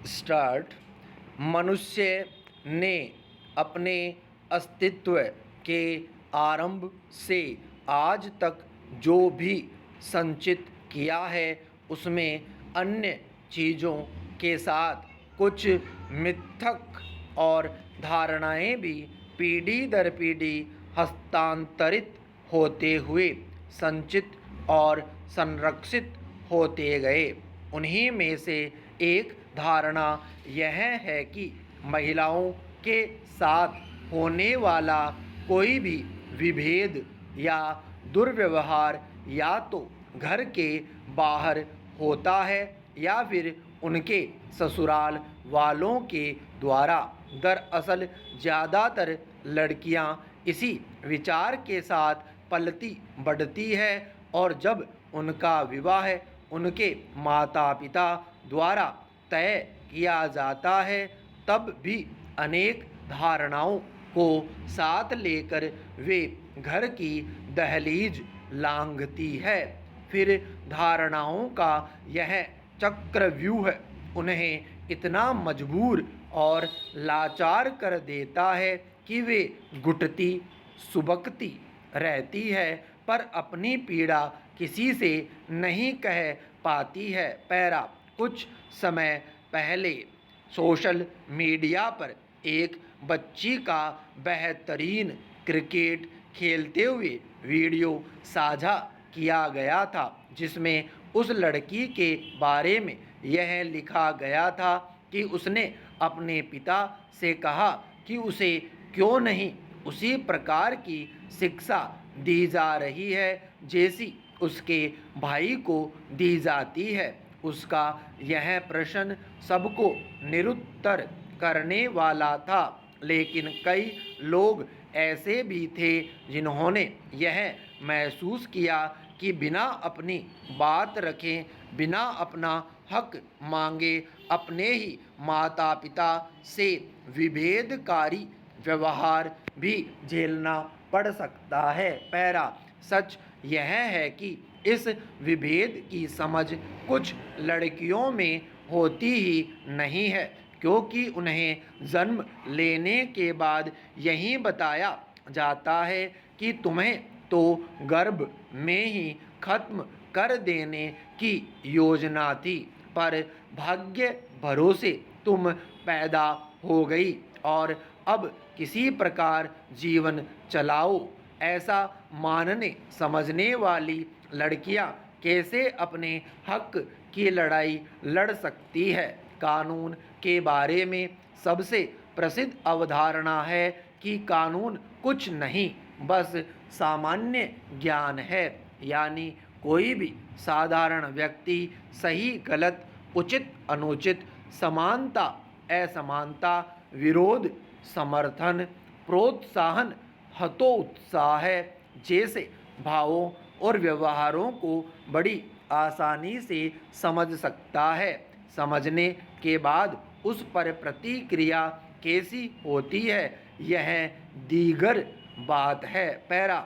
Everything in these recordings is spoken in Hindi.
स्टार्ट। मनुष्य ने अपने अस्तित्व के आरंभ से आज तक जो भी संचित किया है उसमें अन्य चीज़ों के साथ कुछ मिथक और धारणाएं भी पीढ़ी दर पीढ़ी हस्तांतरित होते हुए संचित और संरक्षित होते गए। उन्हीं में से एक धारणा यह है कि महिलाओं के साथ होने वाला कोई भी विभेद या दुर्व्यवहार या तो घर के बाहर होता है या फिर उनके ससुराल वालों के द्वारा। दरअसल ज़्यादातर लड़कियां इसी विचार के साथ पलती बढ़ती है और जब उनका विवाह उनके माता पिता द्वारा तय किया जाता है तब भी अनेक धारणाओं को साथ लेकर वे घर की दहलीज लांघती है। फिर धारणाओं का यह चक्रव्यूह उन्हें इतना मजबूर और लाचार कर देता है कि वे घुटती सुबकती रहती है पर अपनी पीड़ा किसी से नहीं कह पाती है। पैरा। कुछ समय पहले सोशल मीडिया पर एक बच्ची का बेहतरीन क्रिकेट खेलते हुए वीडियो साझा किया गया था जिसमें उस लड़की के बारे में यह लिखा गया था कि उसने अपने पिता से कहा कि उसे क्यों नहीं उसी प्रकार की शिक्षा दी जा रही है जैसी उसके भाई को दी जाती है। उसका यह प्रश्न सबको निरुत्तर करने वाला था, लेकिन कई लोग ऐसे भी थे जिन्होंने यह महसूस किया कि बिना अपनी बात रखे, बिना अपना हक मांगे अपने ही माता पिता से विभेदकारी व्यवहार भी झेलना पड़ सकता है। पैरा। सच यह है कि इस विभेद की समझ कुछ लड़कियों में होती ही नहीं है क्योंकि उन्हें जन्म लेने के बाद यही बताया जाता है कि तुम्हें तो गर्भ में ही खत्म कर देने की योजना थी, पर भाग्य भरोसे तुम पैदा हो गई और अब किसी प्रकार जीवन चलाओ। ऐसा मानने समझने वाली लड़कियां कैसे अपने हक की लड़ाई लड़ सकती है। कानून के बारे में सबसे प्रसिद्ध अवधारणा है कि कानून कुछ नहीं बस सामान्य ज्ञान है, यानी कोई भी साधारण व्यक्ति सही गलत, उचित अनुचित, समानता असमानता, विरोध समर्थन, प्रोत्साहन हतोत्साह जैसे भावों और व्यवहारों को बड़ी आसानी से समझ सकता है। समझने के बाद उस पर प्रतिक्रिया कैसी होती है यह दीगर बात है। पैरा।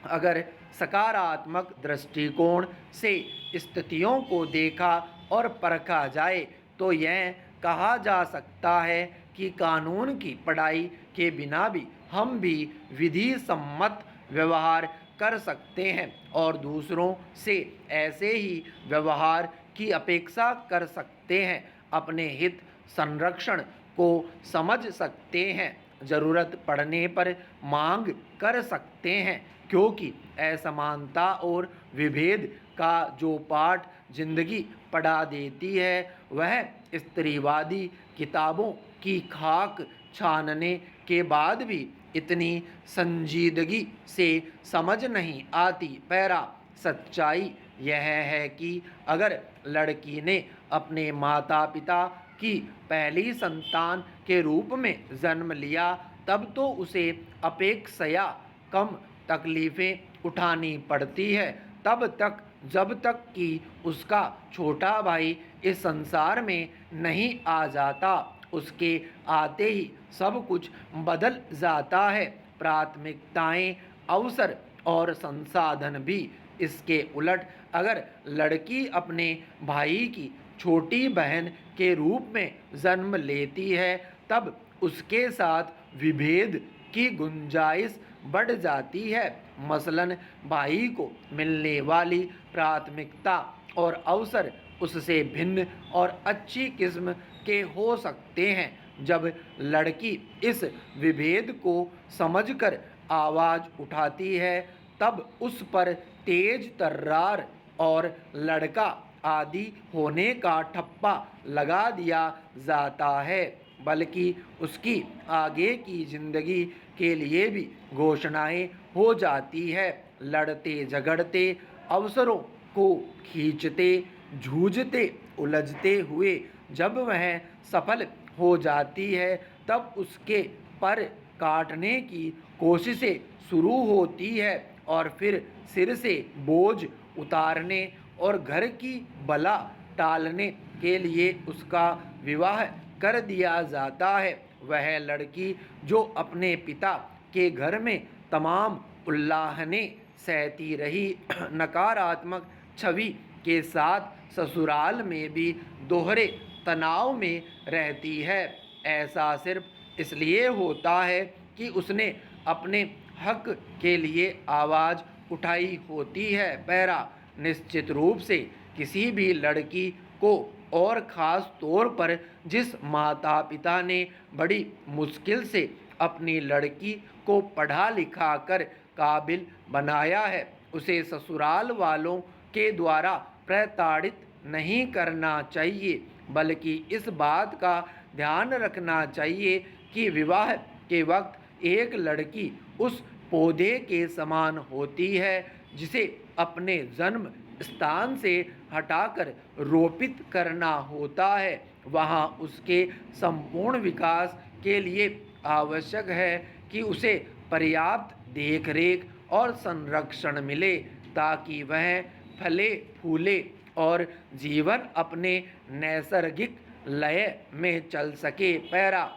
अगर सकारात्मक दृष्टिकोण से स्थितियों को देखा और परखा जाए तो यह कहा जा सकता है कि कानून की पढ़ाई के बिना भी हम भी विधि सम्मत व्यवहार कर सकते हैं और दूसरों से ऐसे ही व्यवहार की अपेक्षा कर सकते हैं। अपने हित संरक्षण को समझ सकते हैं, ज़रूरत पड़ने पर मांग कर सकते हैं, क्योंकि असमानता और विभेद का जो पाठ जिंदगी पढ़ा देती है वह स्त्रीवादी किताबों की खाक छानने के बाद भी इतनी संजीदगी से समझ नहीं आती। पैरा। सच्चाई यह है कि अगर लड़की ने अपने माता पिता की पहली संतान के रूप में जन्म लिया तब तो उसे अपेक्षया कम तकलीफ़ें उठानी पड़ती है तब तक जब तक कि उसका छोटा भाई इस संसार में नहीं आ जाता। उसके आते ही सब कुछ बदल जाता है, प्राथमिकताएं, अवसर और संसाधन भी। इसके उलट अगर लड़की अपने भाई की छोटी बहन के रूप में जन्म लेती है, तब उसके साथ विभेद की गुंजाइश बढ़ जाती है। मसलन भाई को मिलने वाली प्राथमिकता और अवसर उससे भिन्न और अच्छी किस्म के हो सकते हैं। जब लड़की इस विभेद को समझकर आवाज़ उठाती है, तब उस पर तेज तर्रार और लड़का आदि होने का ठप्पा लगा दिया जाता है, बल्कि उसकी आगे की जिंदगी के लिए भी घोषणाएं हो जाती है। लड़ते झगड़ते, अवसरों को खींचते, जूझते, उलझते हुए जब वह सफल हो जाती है, तब उसके पर काटने की कोशिशें शुरू होती है और फिर सिर से बोझ उतारने और घर की बला टालने के लिए उसका विवाह कर दिया जाता है। वह लड़की जो अपने पिता के घर में तमाम उल्लाहने सहती रही, नकारात्मक छवि के साथ ससुराल में भी दोहरे तनाव में रहती है। ऐसा सिर्फ इसलिए होता है कि उसने अपने हक के लिए आवाज़ उठाई होती है। पैरा निश्चित रूप से किसी भी लड़की को, और ख़ास तौर पर जिस माता पिता ने बड़ी मुश्किल से अपनी लड़की को पढ़ा लिखा कर काबिल बनाया है, उसे ससुराल वालों के द्वारा प्रताड़ित नहीं करना चाहिए, बल्कि इस बात का ध्यान रखना चाहिए कि विवाह के वक्त एक लड़की उस पौधे के समान होती है जिसे अपने जन्म स्थान से हटाकर रोपित करना होता है। वहाँ उसके संपूर्ण विकास के लिए आवश्यक है कि उसे पर्याप्त देखरेख और संरक्षण मिले, ताकि वह फले फूले और जीवन अपने नैसर्गिक लय में चल सके। पैरा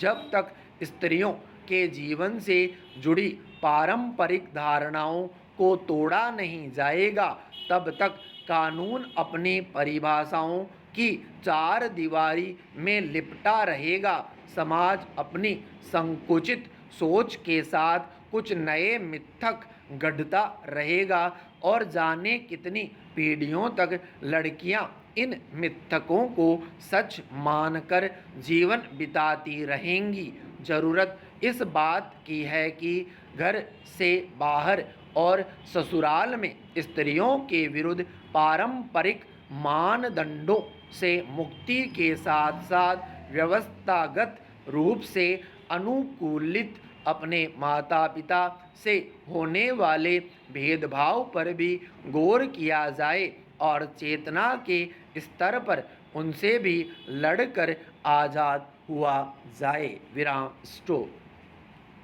जब तक स्त्रियों के जीवन से जुड़ी पारंपरिक धारणाओं को तोड़ा नहीं जाएगा, तब तक कानून अपनी परिभाषाओं की चार दीवारी में लिपटा रहेगा। समाज अपनी संकुचित सोच के साथ कुछ नए मिथक गढ़ता रहेगा और जाने कितनी पीढ़ियों तक लड़कियां इन मिथकों को सच मानकर जीवन बिताती रहेंगी। ज़रूरत इस बात की है कि घर से बाहर और ससुराल में स्त्रियों के विरुद्ध पारंपरिक मानदंडों से मुक्ति के साथ साथ व्यवस्थागत रूप से अनुकूलित अपने माता पिता से होने वाले भेदभाव पर भी गौर किया जाए और चेतना के स्तर पर उनसे भी लड़कर आज़ाद हुआ जाए। विराम स्टॉप।